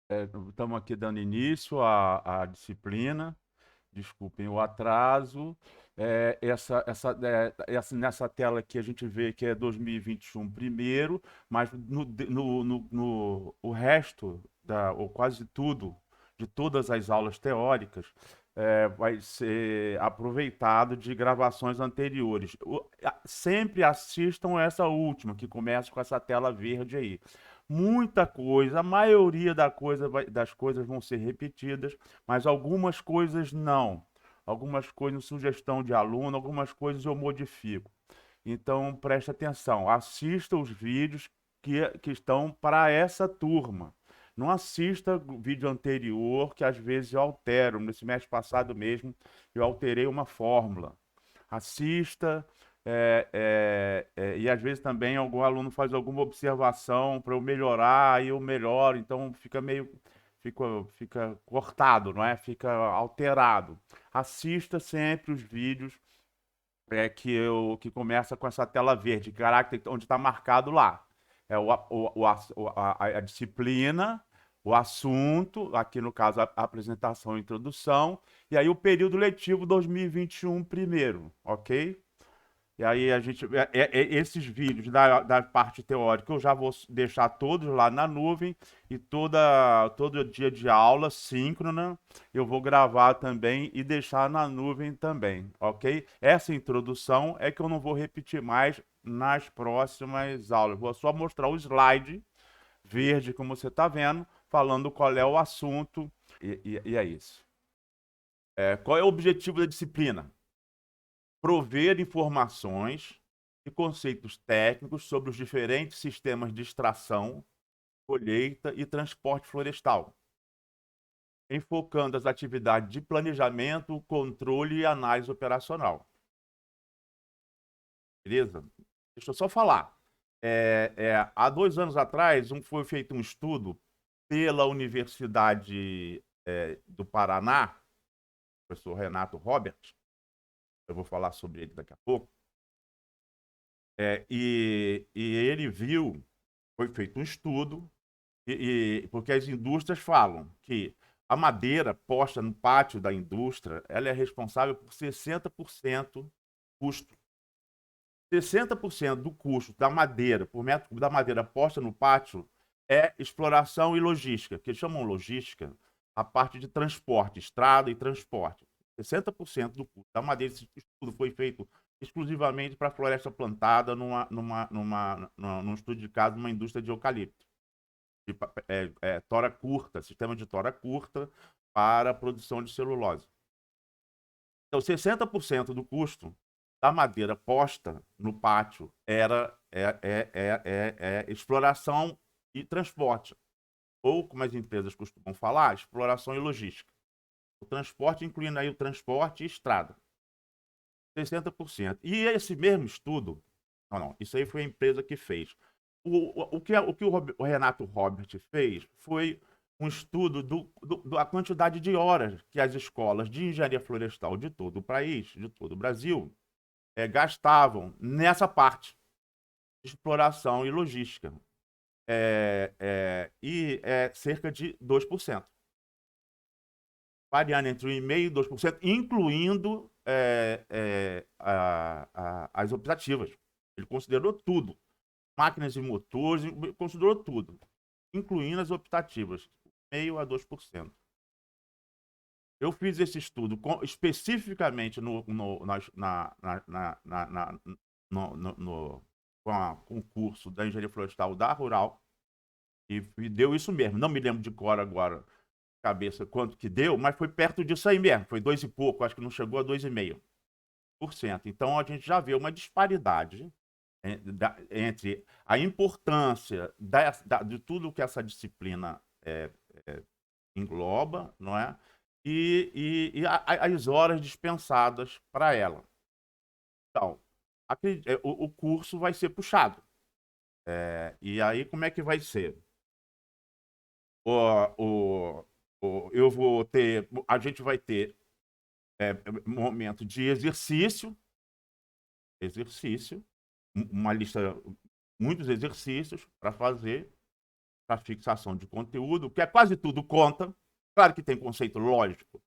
Estamos aqui dando início à disciplina. Desculpem o atraso. Nessa tela aqui a gente vê que é 2021 primeiro, mas o resto, ou quase tudo, de todas as aulas teóricas, vai ser aproveitado de gravações anteriores. Sempre assistam essa última, que começa com essa tela verde aí. Muita coisa, a maioria das coisas vão ser repetidas, mas algumas coisas não. Algumas coisas, sugestão de aluno, algumas coisas eu modifico. Então, preste atenção, assista os vídeos que estão para essa turma. Não assista o vídeo anterior, que às vezes eu altero. Nesse mês passado mesmo, eu alterei uma fórmula. Assista, e às vezes também algum aluno faz alguma observação para eu melhorar, aí eu melhoro, então fica cortado, não é? Fica alterado. Assista sempre os vídeos que começa com essa tela verde, caráter onde está marcado lá. É a disciplina, o assunto, aqui no caso a apresentação e introdução, e aí o período letivo 2021 primeiro, ok? E aí a gente, esses vídeos da parte teórica eu já vou deixar todos lá na nuvem e todo dia de aula síncrona eu vou gravar também e deixar na nuvem também, ok? Essa introdução é que eu não vou repetir mais nas próximas aulas. Vou só mostrar o slide verde, como você está vendo, falando qual é o assunto e é isso. Qual é o objetivo da disciplina? Prover informações e conceitos técnicos sobre os diferentes sistemas de extração, colheita e transporte florestal, enfocando as atividades de planejamento, controle e análise operacional. Beleza? Deixa eu só falar. Há 2 anos atrás, foi feito um estudo pela Universidade do Paraná, professor Renato Robert, eu vou falar sobre ele daqui a pouco, e ele viu, foi feito um estudo, porque as indústrias falam que a madeira posta no pátio da indústria, ela é responsável por 60% custo. 60% do custo da madeira, por metro cúbico da madeira posta no pátio, é exploração e logística, que eles chamam logística a parte de transporte, estrada e transporte. 60% do custo da madeira, esse estudo foi feito exclusivamente para a floresta plantada num estudo de caso numa indústria de eucalipto, de tora curta, sistema de tora curta para a produção de celulose. Então, 60% do custo da madeira posta no pátio era exploração e transporte, ou, como as empresas costumam falar, exploração e logística. O transporte, incluindo aí o transporte e estrada. 60%. E esse mesmo estudo, não, isso aí foi a empresa que fez. O Renato Robert fez foi um estudo da quantidade de horas que as escolas de engenharia florestal de todo o país, de todo o Brasil, gastavam nessa parte de exploração e logística. Cerca de 2%. Variando entre 1,5% e 2%, incluindo as optativas. Ele considerou tudo. Máquinas e motores, considerou tudo, incluindo as optativas, 0,5% a 2%. Eu fiz esse estudo especificamente com o curso da Engenharia Florestal da Rural, e deu isso mesmo. Não me lembro de cor agora, cabeça, quanto que deu, mas foi perto disso aí mesmo. Foi 2 e pouco, acho que não chegou a 2,5%. Então a gente já vê uma disparidade entre a importância de tudo que essa disciplina engloba, não é? As horas dispensadas para ela. Então, o curso vai ser puxado. E aí, como é que vai ser? O, eu vou ter, a gente vai ter momento de exercício, uma lista, muitos exercícios para fazer, para fixação de conteúdo, que é quase tudo conta. Claro que tem conceito lógico,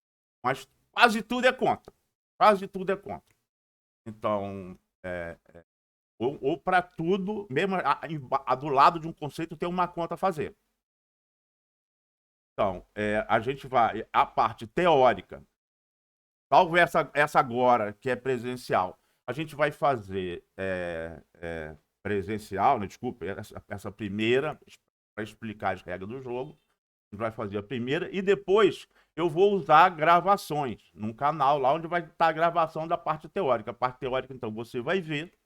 mas quase tudo é conta. Quase tudo é conta. Então, ou para tudo, mesmo do lado de um conceito, tem uma conta a fazer. Então, a gente vai, a parte teórica, salvo essa agora, que é presencial, a gente vai fazer presencial, né, desculpa, essa primeira, para explicar as regras do jogo, a gente vai fazer a primeira, e depois eu vou usar gravações num canal lá onde vai estar a gravação da parte teórica. A parte teórica, então, você vai ver,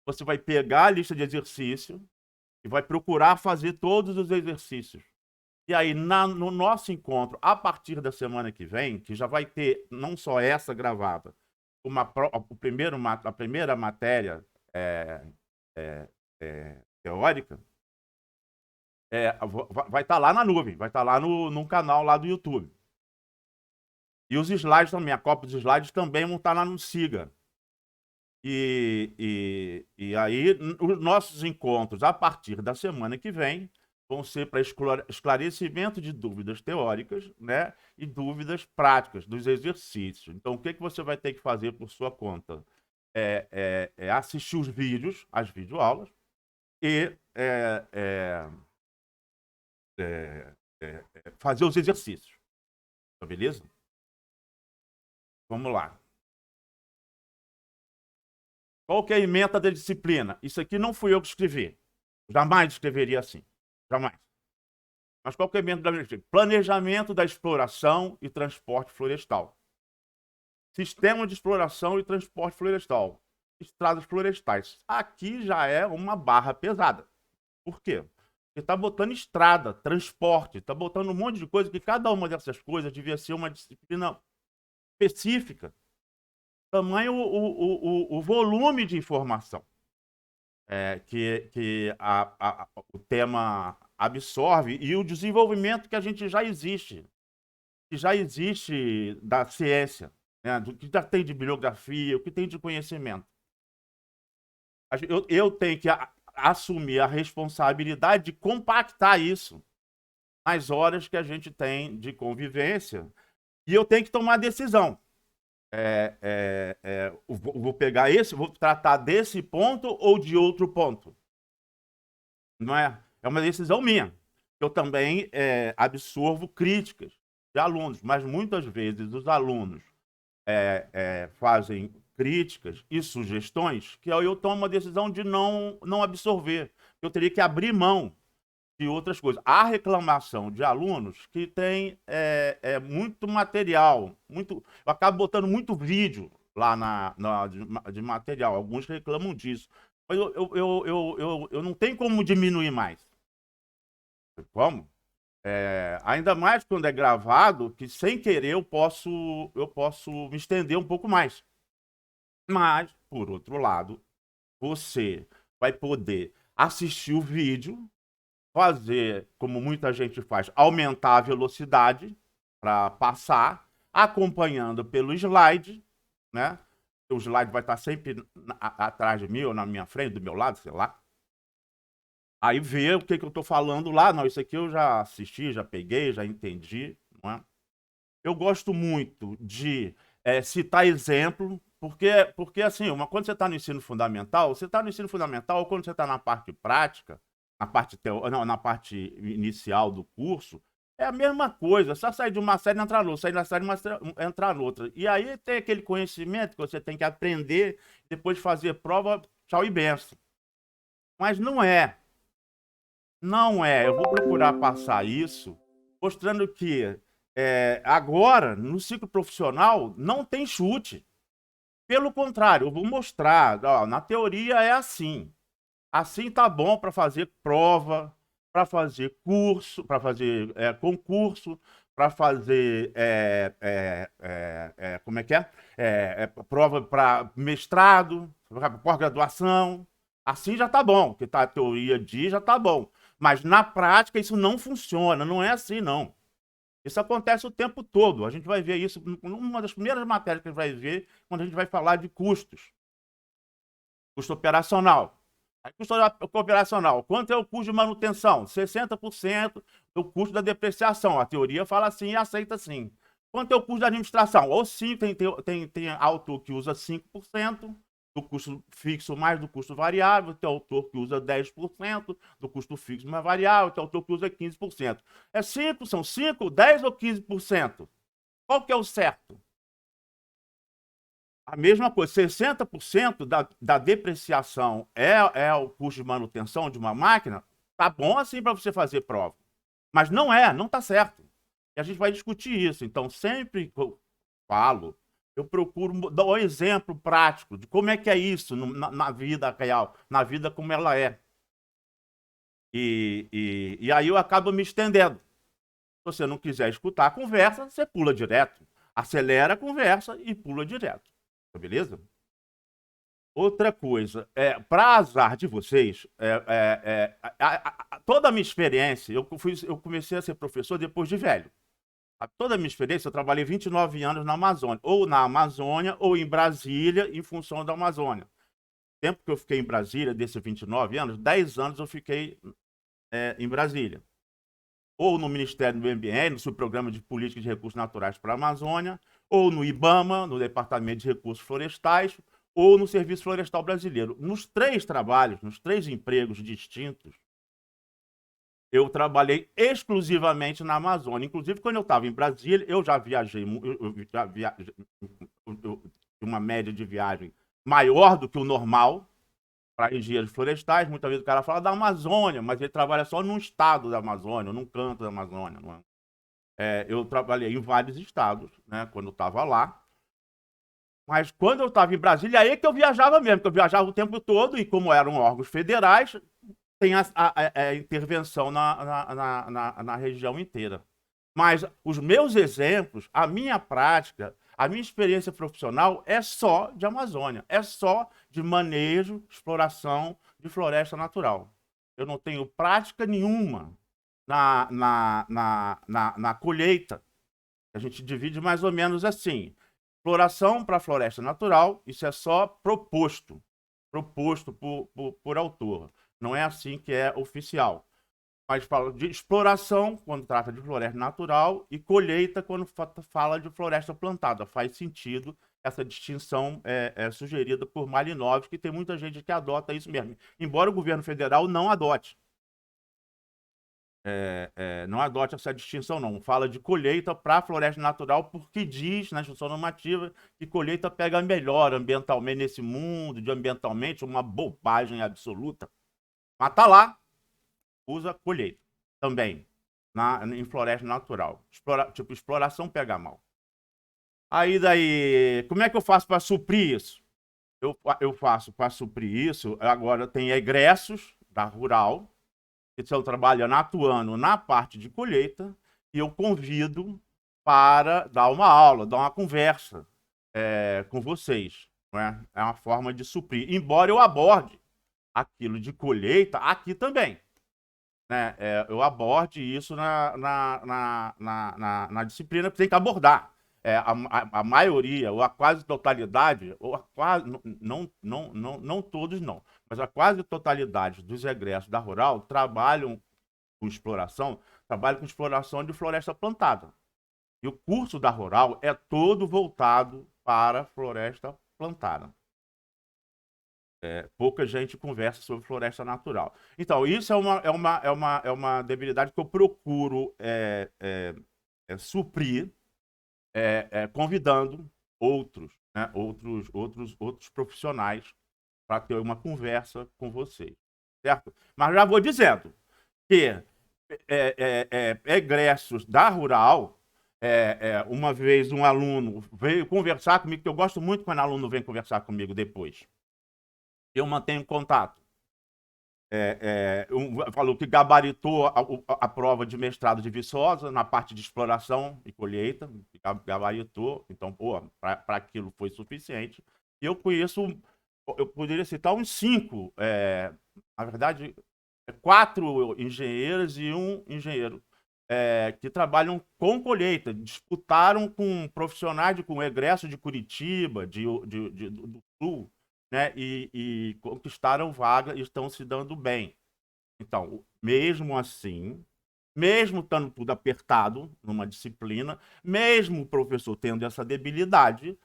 você vai pegar a lista de exercício e vai procurar fazer todos os exercícios. E aí, no nosso encontro, a partir da semana que vem, que já vai ter não só essa gravada, a primeira matéria teórica, vai estar lá na nuvem, vai estar lá no canal lá do YouTube. E os slides também, a cópia dos slides também vão estar lá no Siga. E aí, os nossos encontros, a partir da semana que vem, vão ser para esclarecimento de dúvidas teóricas, né, e dúvidas práticas dos exercícios. Então, o que você vai ter que fazer por sua conta? Assistir os vídeos, as videoaulas, e fazer os exercícios. Tá beleza? Vamos lá. Qual que é a ementa da disciplina? Isso aqui não fui eu que escrevi. Jamais escreveria assim. Jamais. Mas qual que é a ementa da disciplina? Planejamento da exploração e transporte florestal. Sistema de exploração e transporte florestal. Estradas florestais. Aqui já é uma barra pesada. Por quê? Porque está botando estrada, transporte, está botando um monte de coisa que cada uma dessas coisas devia ser uma disciplina específica. Tamanho o volume de informação que o tema absorve e o desenvolvimento que a gente já existe, da ciência, né? Do que já tem de bibliografia, o que tem de conhecimento. Eu tenho que assumir a responsabilidade de compactar isso nas horas que a gente tem de convivência e eu tenho que tomar decisão. Vou pegar vou tratar desse ponto ou de outro ponto. Não é? É uma decisão minha. Eu também absorvo críticas de alunos, mas muitas vezes os alunos fazem críticas e sugestões que eu tomo uma decisão de não absorver. Eu teria que abrir mão de outras coisas. Há reclamação de alunos que tem muito material, eu acabo botando muito vídeo lá de material. Alguns reclamam disso. Mas eu não tenho como diminuir mais. Como? Ainda mais quando é gravado, que sem querer eu posso me estender um pouco mais. Mas, por outro lado, você vai poder assistir o vídeo, fazer, como muita gente faz, aumentar a velocidade para passar, acompanhando pelo slide, né? O slide vai estar sempre atrás de mim ou na minha frente, do meu lado, sei lá. Aí ver o que eu estou falando lá. Não, isso aqui eu já assisti, já peguei, já entendi. Não é? Eu gosto muito de citar exemplo, porque assim, quando você está no ensino fundamental, ou quando você está na parte prática, na parte inicial do curso, é a mesma coisa. Só sair de uma série e entrar noutra, sair da série e entrar noutra. E aí tem aquele conhecimento que você tem que aprender, depois fazer prova, tchau e benção. Mas não é. Não é. Eu vou procurar passar isso, mostrando que agora, no ciclo profissional, não tem chute. Pelo contrário, eu vou mostrar, ó, na teoria é assim. Assim tá bom para fazer prova, para fazer curso, para fazer concurso, para fazer como é que é? Prova para mestrado, pós-graduação. Assim já tá bom, porque a teoria diz já tá bom. Mas na prática isso não funciona, não é assim não. Isso acontece o tempo todo. A gente vai ver isso numa das primeiras matérias que a gente vai ver quando a gente vai falar de custos. Custo operacional. Aí, custo operacional, quanto é o custo de manutenção? 60% do custo da depreciação. A teoria fala assim e aceita sim. Quanto é o custo da administração? Ou 5, tem autor que usa 5% do custo fixo mais do custo variável, tem autor que usa 10% do custo fixo mais variável, tem autor que usa 15%. É 5, são 5, 10 ou 15%? Qual que é o certo? A mesma coisa, 60% da depreciação é o custo de manutenção de uma máquina, tá bom assim para você fazer prova. Mas não está certo. E a gente vai discutir isso. Então, sempre que eu falo, eu procuro dar um exemplo prático de como é que é isso na vida real, na vida como ela é. E aí eu acabo me estendendo. Se você não quiser escutar a conversa, você pula direto. Acelera a conversa e pula direto. Beleza? Outra coisa, para azar de vocês, toda a minha experiência, eu comecei a ser professor depois de velho. Toda a minha experiência, eu trabalhei 29 anos na Amazônia, ou na Amazônia, ou em Brasília, em função da Amazônia. O tempo que eu fiquei em Brasília, desses 29 anos, 10 anos eu fiquei em Brasília. Ou no Ministério do Meio Ambiente, no Subprograma de Política de Recursos Naturais para a Amazônia, ou no IBAMA, no Departamento de Recursos Florestais, ou no Serviço Florestal Brasileiro. Nos 3 trabalhos, nos 3 empregos distintos, eu trabalhei exclusivamente na Amazônia. Inclusive, quando eu estava em Brasília, eu já viajei, uma média de viagem maior do que o normal para engenheiros florestais. Muitas vezes o cara fala da Amazônia, mas ele trabalha só num estado da Amazônia, num canto da Amazônia. Não é? Eu trabalhei em vários estados, né, quando eu estava lá. Mas quando eu estava em Brasília, aí que eu viajava mesmo, porque eu viajava o tempo todo, e como eram órgãos federais, tem a intervenção na região inteira. Mas os meus exemplos, a minha prática, a minha experiência profissional é só de Amazônia, é só de manejo, exploração de floresta natural. Eu não tenho prática nenhuma na colheita. A gente divide mais ou menos assim. Exploração para floresta natural, isso é só proposto por autor. Não é assim que é oficial. Mas fala de exploração quando trata de floresta natural e colheita quando fala de floresta plantada. Faz sentido essa distinção sugerida por Malinowski, que tem muita gente que adota isso mesmo. Embora o governo federal não adote. Não adote essa distinção, não. Fala de colheita para floresta natural porque diz na instrução normativa que colheita pega melhor ambientalmente nesse mundo, de ambientalmente uma bobagem absoluta. Mas tá lá, usa colheita também, em floresta natural. Exploração pega mal. Aí daí, como é que eu faço para suprir isso? Eu faço para suprir isso, agora tem egressos da Rural, que estão trabalhando, atuando na parte de colheita, e eu convido para dar uma aula, dar uma conversa com vocês. Não é? É uma forma de suprir, embora eu aborde aquilo de colheita aqui também. Né? Eu aborde isso na disciplina que tem que abordar. A maioria, ou a quase totalidade, ou a quase, não todos não, mas a quase totalidade dos egressos da Rural trabalham com exploração de floresta plantada. E o curso da Rural é todo voltado para floresta plantada. Pouca gente conversa sobre floresta natural. Então, isso é uma debilidade que eu procuro suprir, convidando outros, né, outros profissionais para ter uma conversa com vocês, certo? Mas já vou dizendo que egressos da Rural, uma vez um aluno veio conversar comigo, que eu gosto muito quando o aluno vem conversar comigo depois. Eu mantenho contato. Falou que gabaritou a prova de mestrado de Viçosa na parte de exploração e colheita, gabaritou, então, para aquilo foi suficiente. E eu poderia citar uns 5, na verdade, 4 engenheiros e um engenheiro que trabalham com colheita, disputaram com profissionais com egresso de Curitiba, do Sul, né, e conquistaram vaga e estão se dando bem. Então, mesmo assim, mesmo estando tudo apertado numa disciplina, mesmo o professor tendo essa debilidade,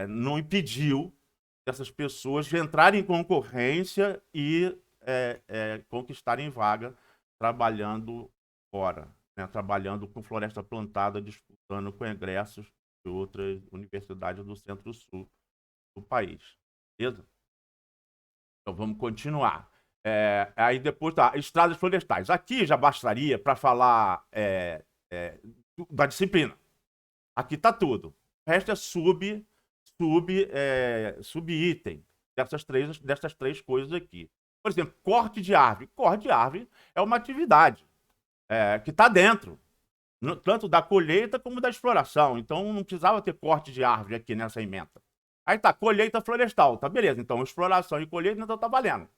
não impediu essas pessoas de entrarem em concorrência e conquistarem vaga trabalhando fora, né? Trabalhando com floresta plantada, disputando congressos de outras universidades do centro-sul do país. Beleza? Então vamos continuar. Aí depois tá, estradas florestais. Aqui já bastaria para falar da disciplina. Aqui está tudo. O resto é sub-item dessas três coisas aqui. Por exemplo, corte de árvore. Corte de árvore é uma atividade que está dentro, tanto da colheita como da exploração. Então não precisava ter corte de árvore aqui nessa emenda. Aí tá, colheita florestal. Tá, beleza. Então exploração e colheita então tá valendo.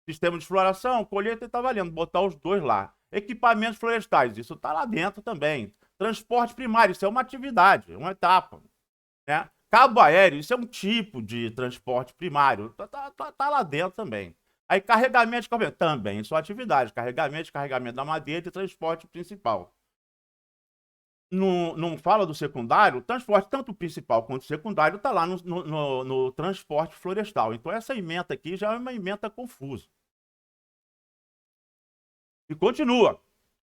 Sistema de exploração, colheita tá valendo. Botar os dois lá. Equipamentos florestais, isso tá lá dentro também. Transporte primário, isso é uma atividade, uma etapa. Né? Cabo aéreo, isso é um tipo de transporte primário. Tá lá dentro também. Aí carregamento de carregamento, também, isso é atividade. Carregamento da madeira e transporte principal. Não fala do secundário, o transporte, tanto o principal quanto o secundário, está lá no transporte florestal. Então, essa ementa aqui já é uma ementa confusa. E continua.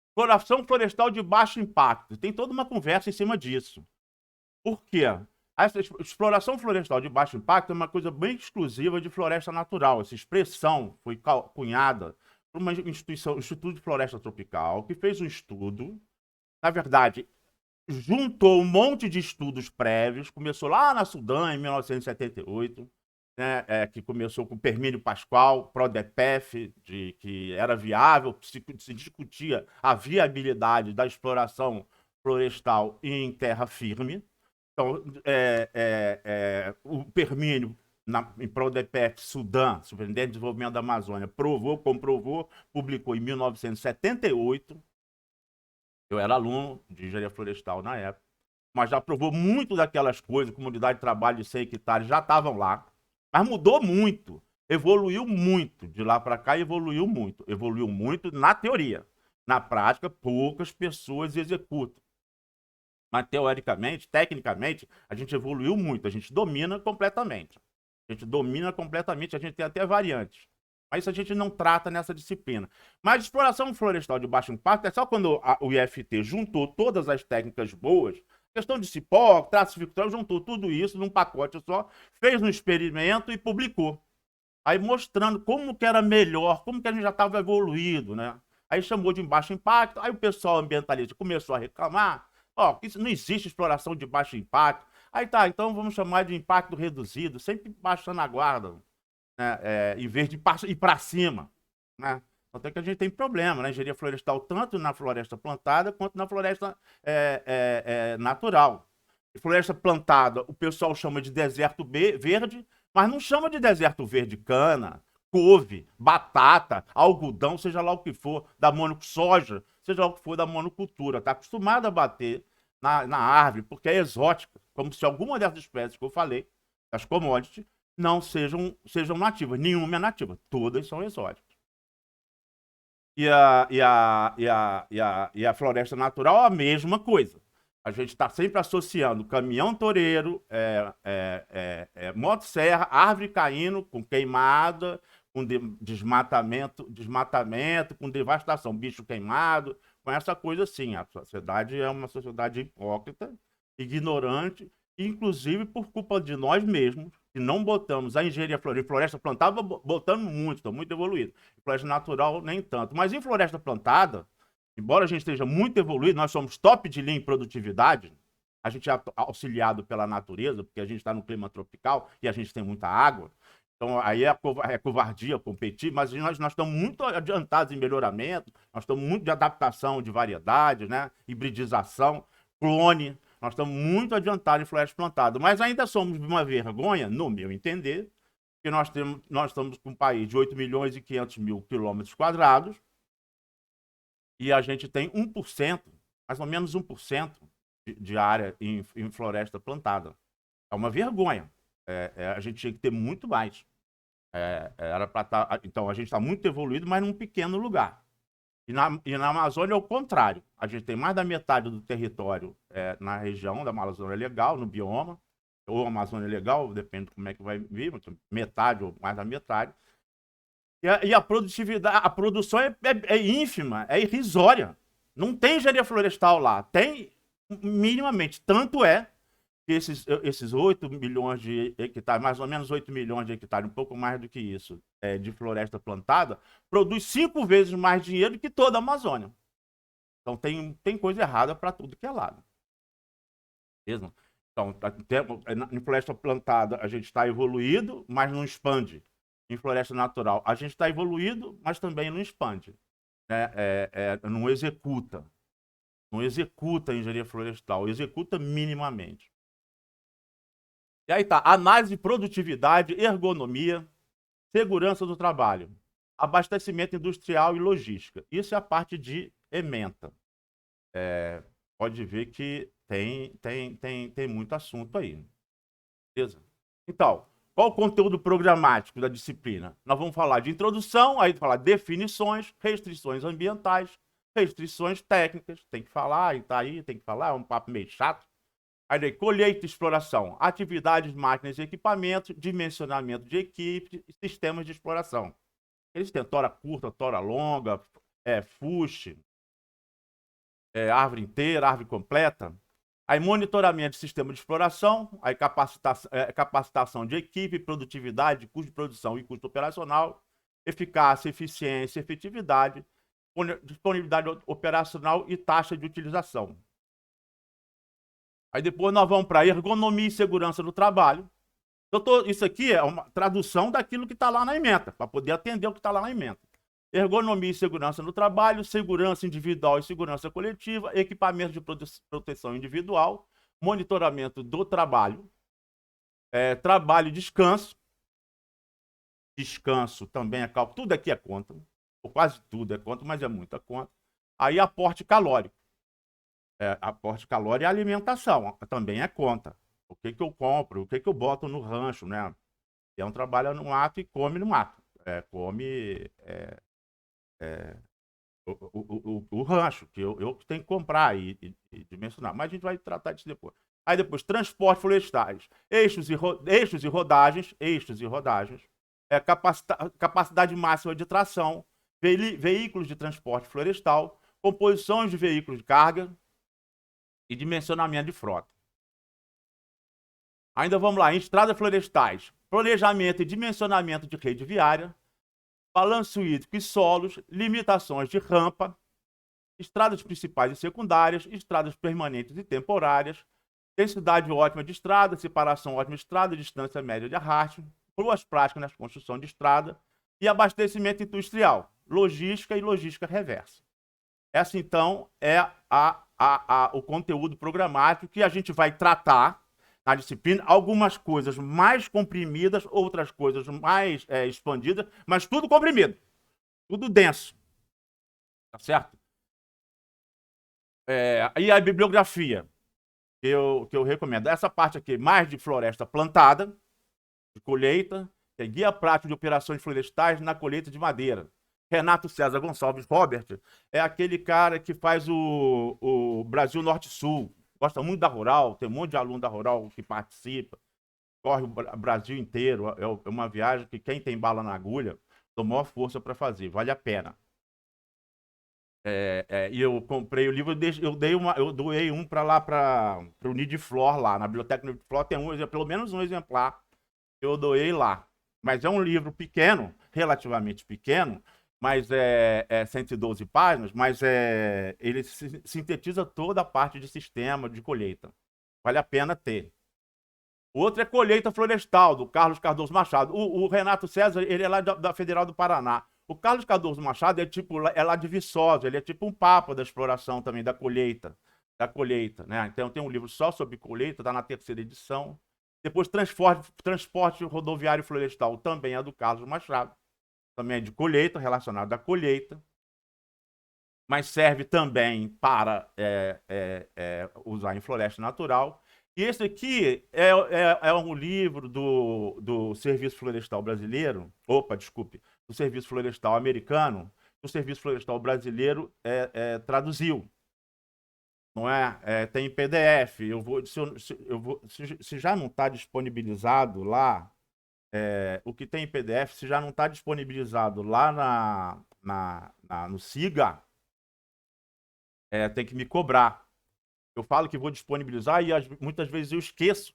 Exploração florestal de baixo impacto. Tem toda uma conversa em cima disso. Por quê? Essa exploração florestal de baixo impacto é uma coisa bem exclusiva de floresta natural. Essa expressão foi cunhada por uma instituição, o Instituto de Floresta Tropical, que fez um estudo. Na verdade, juntou um monte de estudos prévios, começou lá na Sudã, em 1978, né, que começou com Permínio Pascoal, PRODEPEF, que era viável, se discutia a viabilidade da exploração florestal em terra firme. Então, o Permínio, em PRODEPEF, Sudã, Superintendente de Desenvolvimento da Amazônia, comprovou, publicou em 1978. Eu era aluno de engenharia florestal na época, mas já provou muito daquelas coisas, comunidade de trabalho de 100 hectares já estavam lá, mas mudou muito, evoluiu muito, de lá para cá evoluiu muito na teoria. Na prática, poucas pessoas executam. Mas teoricamente, tecnicamente, a gente evoluiu muito, a gente domina completamente. A gente tem até variantes. Mas isso a gente não trata nessa disciplina. Mas exploração florestal de baixo impacto é só quando o IFT juntou todas as técnicas boas, questão de cipó, traços vectoriais, juntou tudo isso num pacote só, fez um experimento e publicou. Aí mostrando como que era melhor, como que a gente já estava evoluído, né? Aí chamou de baixo impacto, aí o pessoal ambientalista começou a reclamar, ó, que isso não existe exploração de baixo impacto. Aí tá, então vamos chamar de impacto reduzido, sempre baixando a guarda, né? Em vez de ir para cima, né? Até que a gente tem problema, né? Engenharia florestal, tanto na floresta plantada quanto na floresta natural. E floresta plantada, o pessoal chama de deserto verde, mas não chama de deserto verde cana, couve, batata, algodão, seja lá o que for, da soja, seja lá o que for da monocultura. Está acostumado a bater na árvore, porque é exótica, como se alguma dessas espécies que eu falei, das commodities, não sejam nativas. Nenhuma é nativa, todas são exóticas. E a floresta natural, a mesma coisa. A gente está sempre associando caminhão toureiro, motosserra, árvore caindo, com queimada, com desmatamento, com devastação, bicho queimado, com essa coisa assim. A sociedade é uma sociedade hipócrita, ignorante, inclusive por culpa de nós mesmos, que não botamos a engenharia floresta plantada, botando muito, está muito evoluído. Floresta natural, nem tanto. Mas em floresta plantada, embora a gente esteja muito evoluído, nós somos top de linha em produtividade, a gente é auxiliado pela natureza, porque a gente está no clima tropical e a gente tem muita água. Então, aí é covardia competir, mas nós estamos muito adiantados em melhoramento, nós estamos muito de adaptação de variedades, né? Hibridização, clone, nós estamos muito adiantados em floresta plantada, mas ainda somos uma vergonha, no meu entender, que nós estamos com um país de 8 milhões e 500 mil quilômetros quadrados e a gente tem 1%, mais ou menos 1% de área em floresta plantada. É uma vergonha. A gente tinha que ter muito mais. Era para então, a gente está muito evoluído, mas num pequeno lugar. E na Amazônia é o contrário. A gente tem mais da metade do território na região da Amazônia Legal, no bioma, ou Amazônia Legal, depende de como é que vai vir, metade ou mais da metade. E a produtividade, a produção é ínfima, é irrisória. Não tem engenharia florestal lá. Tem minimamente. Tanto é que esses 8 milhões de hectares, mais ou menos 8 milhões de hectares, um pouco mais do que isso, de floresta plantada, produz 5 vezes mais dinheiro que toda a Amazônia. Então tem coisa errada para tudo que é lado. Mesmo? Então, em floresta plantada, a gente está evoluído, mas não expande. Em floresta natural, a gente está evoluído, mas também não expande. Né? Não executa. Não executa a engenharia florestal, executa minimamente. E aí tá, análise de produtividade, ergonomia, segurança do trabalho, abastecimento industrial e logística. Isso é a parte de ementa. Pode ver que tem muito assunto aí. Beleza? Então, qual o conteúdo programático da disciplina? Nós vamos falar de introdução, aí falar definições, restrições ambientais, restrições técnicas, tem que falar, e tá aí, tem que falar, é um papo meio chato. Aí daí, colheita e exploração, atividades, máquinas e equipamentos, dimensionamento de equipes e sistemas de exploração. Eles têm tora curta, tora longa, fuste, árvore inteira, árvore completa. Aí monitoramento de sistema de exploração, aí capacitação de equipe, produtividade, custo de produção e custo operacional, eficácia, eficiência, efetividade, disponibilidade operacional e taxa de utilização. Aí depois nós vamos para ergonomia e segurança do trabalho. Isso aqui é uma tradução daquilo que está lá na ementa, para poder atender o que está lá na ementa. Ergonomia e segurança no trabalho, segurança individual e segurança coletiva, equipamento de proteção individual, monitoramento do trabalho, trabalho e descanso. Descanso também é cálculo, tudo aqui é conta, ou quase tudo é conta, mas é muita conta. Aí aporte calórico. Aporte calórico e alimentação, também é conta. O que eu compro, o que eu boto no rancho, né? Trabalha no mato e come no mato. Come o rancho, que eu tenho que comprar e dimensionar. Mas a gente vai tratar disso depois. Aí depois, transporte florestais, eixos e rodagens, capacidade máxima de tração, veículos de transporte florestal, composições de veículos de carga e dimensionamento de frota. Ainda vamos lá, em estradas florestais, planejamento e dimensionamento de rede viária, balanço hídrico e solos, limitações de rampa, estradas principais e secundárias, estradas permanentes e temporárias, densidade ótima de estrada, separação ótima de estrada, distância média de arraste, boas práticas na construção de estrada e abastecimento industrial, logística e logística reversa. Essa, então, é o conteúdo programático que a gente vai tratar na disciplina, algumas coisas mais comprimidas, outras coisas mais expandidas, mas tudo comprimido, tudo denso, tá certo? E a bibliografia que eu recomendo, essa parte aqui, mais de floresta plantada, de colheita, que é Guia Prático de Operações Florestais na Colheita de Madeira. Renato César Gonçalves Robert é aquele cara que faz o Brasil Norte-Sul, gosta muito da Rural, tem um monte de aluno da Rural que participa, corre o Brasil inteiro, é uma viagem que quem tem bala na agulha, dá maior força para fazer, vale a pena. E eu comprei o livro, eu doei um para lá, para o Nidiflor lá, na biblioteca Nidiflor tem pelo menos um exemplar, eu doei lá. Mas é um livro pequeno, relativamente pequeno, mas é 112 páginas, mas ele sintetiza toda a parte de sistema de colheita. Vale a pena ter. O outro é Colheita Florestal, do Carlos Cardoso Machado. O Renato César, ele é lá da Federal do Paraná. O Carlos Cardoso Machado é lá de Viçosa, ele é tipo um papa da exploração também, da colheita, né? Então tem um livro só sobre colheita, está na 3ª edição. Depois transporte rodoviário florestal, também é do Carlos Machado. Também é de colheita, relacionado à colheita. Mas serve também para usar em floresta natural. E esse aqui é um livro do Serviço Florestal Brasileiro, opa, desculpe, do Serviço Florestal Americano, que o Serviço Florestal Brasileiro traduziu, não é? Tem em PDF. Se já não está disponibilizado lá, o que tem em PDF, se já não está disponibilizado lá no SIGA, tem que me cobrar. Eu falo que vou disponibilizar e muitas vezes eu esqueço.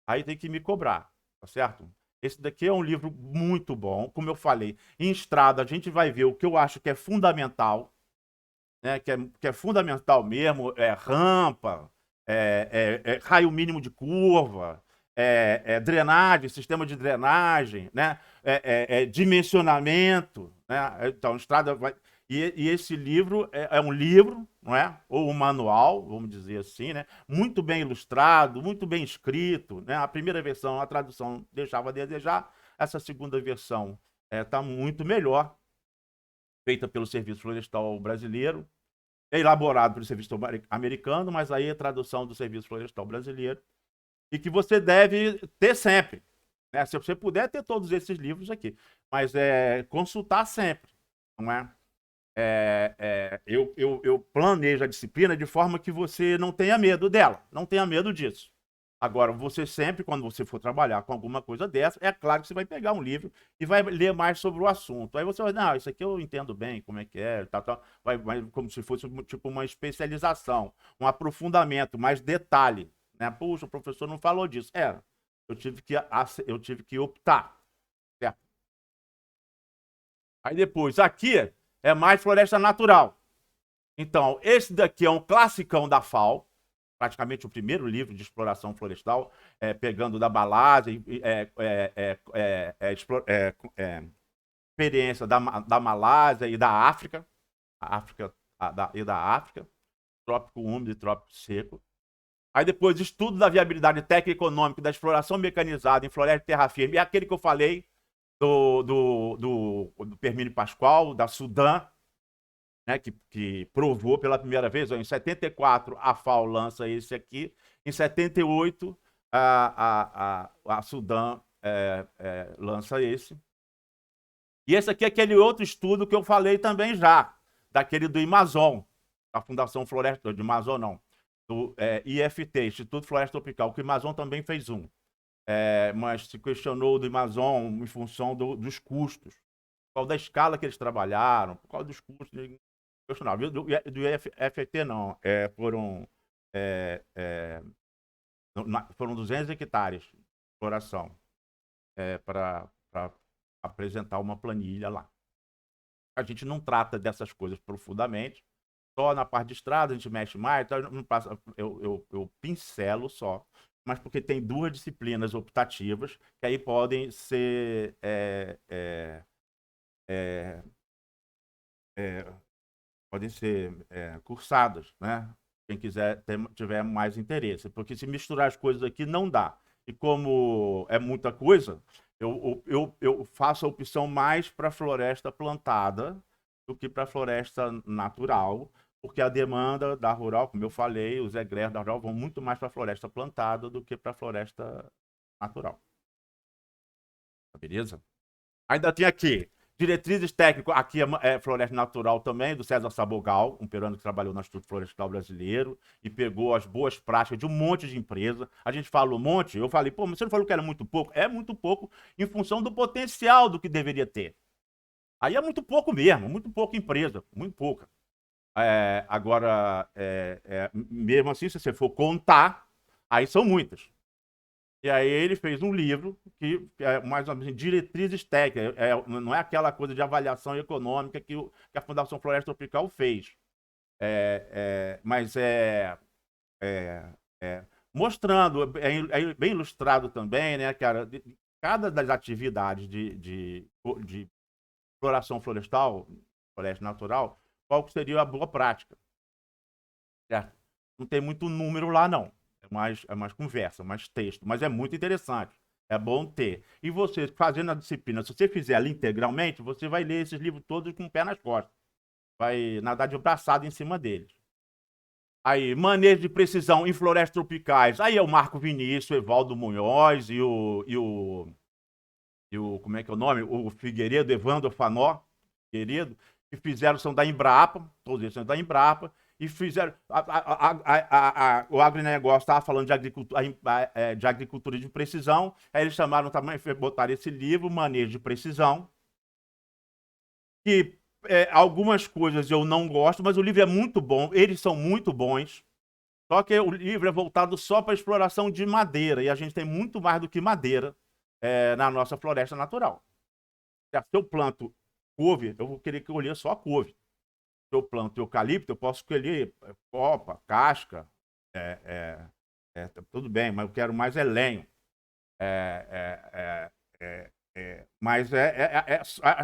Aí tem que me cobrar, tá certo? Esse daqui é um livro muito bom. Como eu falei, em estrada a gente vai ver o que eu acho que é fundamental, né? Que é fundamental mesmo, rampa, raio mínimo de curva, drenagem, sistema de drenagem, né? Dimensionamento, né? Então, estrada vai. E esse livro é um livro, não é? Ou um manual, vamos dizer assim, né? Muito bem ilustrado, muito bem escrito, né? A primeira versão, a tradução deixava a desejar, essa segunda versão está muito melhor, feita pelo Serviço Florestal Brasileiro, é elaborado pelo Serviço Americano, mas aí é tradução do Serviço Florestal Brasileiro, e que você deve ter sempre, né? Se você puder ter todos esses livros aqui, mas consultar sempre, não é? Eu planejo a disciplina de forma que você não tenha medo dela, não tenha medo disso. Agora, você sempre, quando você for trabalhar com alguma coisa dessa, é claro que você vai pegar um livro e vai ler mais sobre o assunto. Aí você vai, não, isso aqui eu entendo bem, como é que é, tal, tal. Vai como se fosse tipo uma especialização, um aprofundamento, mais detalhe, né? Puxa, o professor não falou disso. Eu tive que optar, certo? Aí depois, aqui é mais floresta natural. Então, esse daqui é um classicão da FAO, praticamente o primeiro livro de exploração florestal, pegando da Malásia, experiência da Malásia e da África, e da África, trópico úmido e trópico seco. Aí depois, estudo da viabilidade técnica e econômica da exploração mecanizada em floresta de terra firme, é aquele que eu falei do Permínio Pascoal, da Sudã, né, que provou pela primeira vez. Em 74, a FAO lança esse aqui. Em 78, a Sudã lança esse. E esse aqui é aquele outro estudo que eu falei também já, daquele do Amazon, da Fundação Floresta, de Amazon não, do IFT, Instituto Floresta Tropical, que o Amazon também fez um. Mas se questionou do Amazon em função dos custos, por causa da escala que eles trabalharam, por causa dos custos. Questionável. Do FT não, foram 200 hectares de exploração para apresentar uma planilha lá. A gente não trata dessas coisas profundamente, só na parte de estrada a gente mexe mais, então eu pincelo só, mas porque tem duas disciplinas optativas que aí podem ser cursadas, né? Quem tiver mais interesse, porque se misturar as coisas aqui não dá. E como é muita coisa, eu faço a opção mais para floresta plantada do que para floresta natural, porque a demanda da rural, como eu falei, os egressos da rural vão muito mais para floresta plantada do que para floresta natural. Beleza? Ainda tem aqui diretrizes técnicas, aqui é Floresta Natural também, do César Sabogal, um peruano que trabalhou no Instituto Florestal Brasileiro e pegou as boas práticas de um monte de empresa. A gente fala um monte, eu falei, pô, mas você não falou que era muito pouco? É muito pouco em função do potencial do que deveria ter. Aí é muito pouco mesmo, muito pouca empresa, muito pouca. Agora, mesmo assim, se você for contar, aí são muitas. E aí ele fez um livro que é mais ou menos diretrizes técnicas, não é aquela coisa de avaliação econômica que a Fundação Floresta Tropical fez, mas mostrando, bem ilustrado também, né, cara, cada das atividades de exploração florestal, floresta natural, qual seria a boa prática, certo? Não tem muito número lá, não. É mais conversa, mais texto, mas é muito interessante. É bom ter. E você, fazendo a disciplina, se você fizer ela integralmente, você vai ler esses livros todos com o pé nas costas. Vai nadar de braçada em cima deles. Aí, manejo de precisão em florestas tropicais. Aí é o Marco Vinícius, o Evaldo Munhoz e o como é que é o nome? O Figueiredo, Evandro Fanó, Figueiredo, que fizeram, são da Embrapa, todos eles são da Embrapa, e fizeram. O agronegócio estava falando de agricultura de precisão, aí eles chamaram também, botaram esse livro, Manejo de Precisão, que algumas coisas eu não gosto, mas o livro é muito bom, eles são muito bons. Só que o livro é voltado só para exploração de madeira, e a gente tem muito mais do que madeira na nossa floresta natural. Se eu planto couve, eu vou querer colher só a couve. Se eu planto eucalipto, eu posso colher copa, casca, tudo bem, mas eu quero mais lenho. Mas é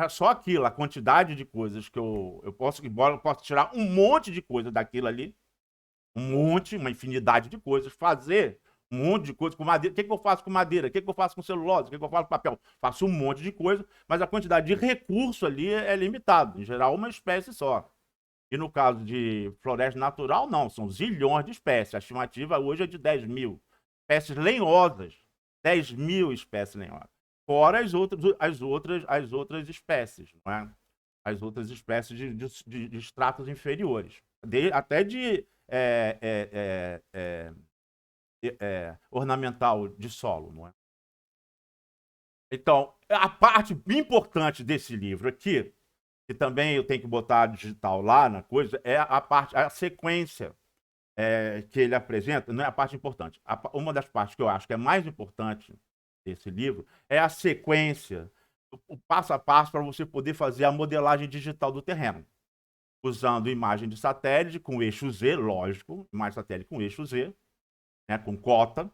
só aquilo, a quantidade de coisas que eu posso, embora eu possa tirar um monte de coisa daquilo ali, uma infinidade de coisas, fazer um monte de coisa com madeira. O que eu faço com madeira? O que eu faço com celulose? O que eu faço com papel? Faço um monte de coisa, mas a quantidade de recurso ali é limitada. Em geral, uma espécie só. E no caso de floresta natural, não, são zilhões de espécies. A estimativa hoje é de 10 mil. Espécies lenhosas, 10 mil espécies lenhosas. Fora as outras espécies, não é? As outras espécies de estratos inferiores. Até de ornamental de solo, não é? Então, a parte importante desse livro aqui, que também eu tenho que botar digital lá na coisa, é a sequência que ele apresenta, não é a parte importante. Uma das partes que eu acho que é mais importante desse livro é a sequência, o passo a passo para você poder fazer a modelagem digital do terreno, usando imagem de satélite com eixo Z, lógico, imagem de satélite com eixo Z, né, com cota,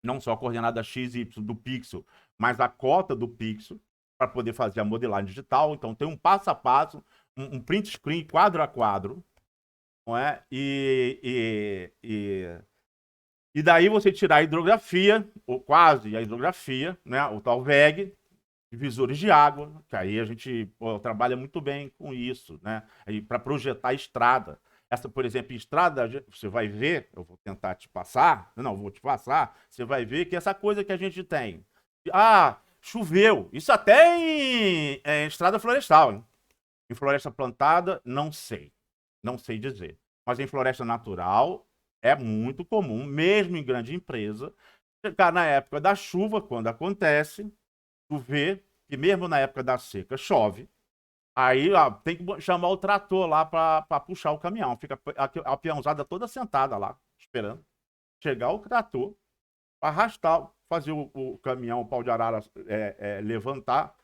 não só a coordenada x e y do pixel, mas a cota do pixel, para poder fazer a modelagem digital. Então tem um passo a passo, um print screen quadro a quadro, não é? E daí você tirar a hidrografia, ou quase a hidrografia, né, o tal VEG, divisores de água, que aí a gente trabalha muito bem com isso, né? Para projetar a estrada. Essa, por exemplo, estrada, você vai ver, eu vou tentar te passar, não, vou te passar, você vai ver que essa coisa que a gente tem. Choveu. Isso até em estrada florestal, hein? Em floresta plantada, não sei. Não sei dizer. Mas em floresta natural, é muito comum, mesmo em grande empresa, chegar na época da chuva, quando acontece, chover, que mesmo na época da seca chove, aí tem que chamar o trator lá para puxar o caminhão. Fica a peãozada toda sentada lá, esperando chegar o trator para arrastar, fazer o caminhão, o pau de arara levantar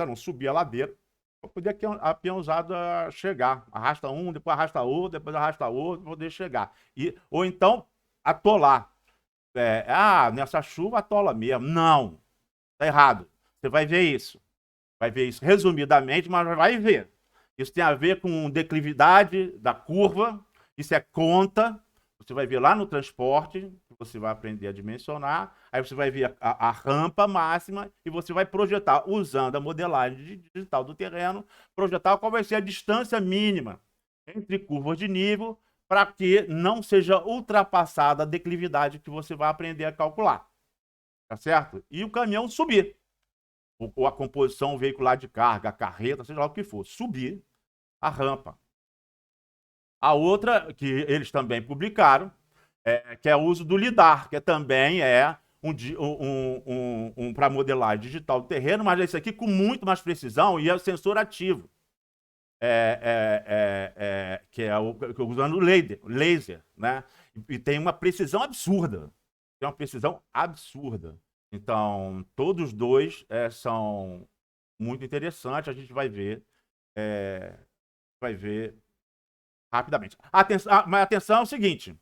não, subir a ladeira, para poder a peãozada chegar. Arrasta um, depois arrasta outro, depois arrasta outro, para poder chegar. Ou então atolar. Nessa chuva atola mesmo. Não, tá errado. Você vai ver isso. Vai ver isso resumidamente, mas vai ver. Isso tem a ver com declividade da curva, isso é conta. Você vai ver lá no transporte, você vai aprender a dimensionar, aí você vai ver a rampa máxima e você vai projetar, usando a modelagem digital do terreno, projetar qual vai ser a distância mínima entre curvas de nível para que não seja ultrapassada a declividade que você vai aprender a calcular. Tá certo? E o caminhão subir. Ou a composição veicular de carga, a carreta, seja lá o que for, subir a rampa. A outra, que eles também publicaram, que é o uso do LIDAR, que também é para modelagem digital do terreno, mas esse aqui com muito mais precisão e é o sensor ativo, que é usando laser, né? E tem uma precisão absurda. Tem uma precisão absurda. Então, todos dois são muito interessantes, a gente vai ver rapidamente. Mas atenção é o seguinte,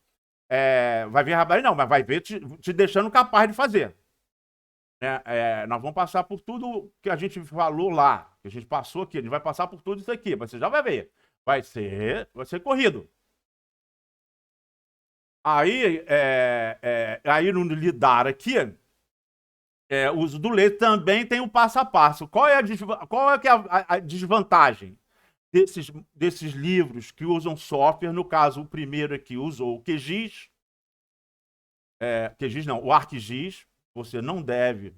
vai ver rapidamente não, mas vai ver te deixando capaz de fazer. Nós vamos passar por tudo que a gente falou lá, que a gente passou aqui, a gente vai passar por tudo isso aqui, mas você já vai ver. Vai ser corrido. Aí no lidar aqui, o uso do laser também tem o passo a passo. Qual é que é a desvantagem? desses livros que usam software. No caso, o primeiro aqui usou o QGIS. QGIS não, o ArcGIS. Você não deve,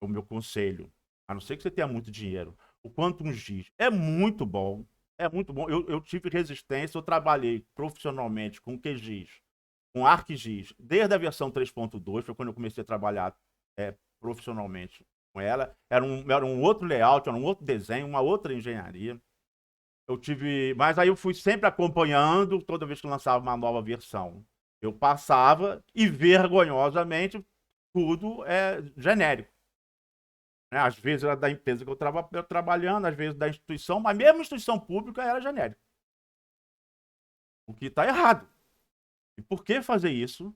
o meu conselho, a não ser que você tenha muito dinheiro, o Quantum GIS é muito bom. É muito bom. Eu tive resistência, eu trabalhei profissionalmente com QGIS, com ArcGIS, desde a versão 3.2, foi quando eu comecei a trabalhar profissionalmente com ela. Era um outro layout, era um outro desenho, uma outra engenharia. Mas aí eu fui sempre acompanhando, toda vez que lançava uma nova versão. Eu passava e, vergonhosamente, tudo é genérico. Às vezes era da empresa que eu estava trabalhando, às vezes da instituição, mas mesmo instituição pública era genérico. O que está errado. E por que fazer isso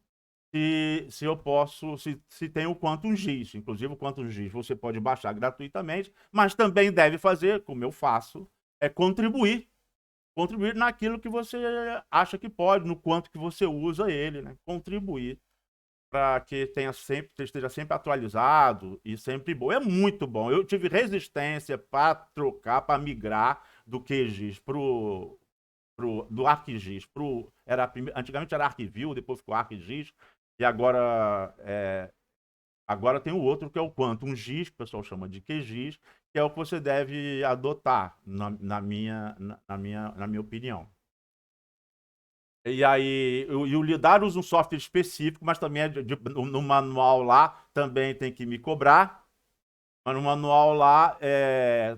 se eu posso, se tem o Quantum GIS? Inclusive o Quantum GIS você pode baixar gratuitamente, mas também deve fazer, como eu faço, contribuir naquilo que você acha que pode, no quanto que você usa ele, né? Contribuir para que esteja sempre atualizado e sempre bom. É muito bom. Eu tive resistência para trocar, para migrar do QGIS do ArcGIS antigamente era ArcView, depois ficou ArcGIS, e agora tem o outro que é o Quantum GIS, que o pessoal chama de QGIS, que é o que você deve adotar, na minha opinião. E aí, o Lidar usa um software específico, mas também no manual lá também tem que me cobrar. Mas no manual lá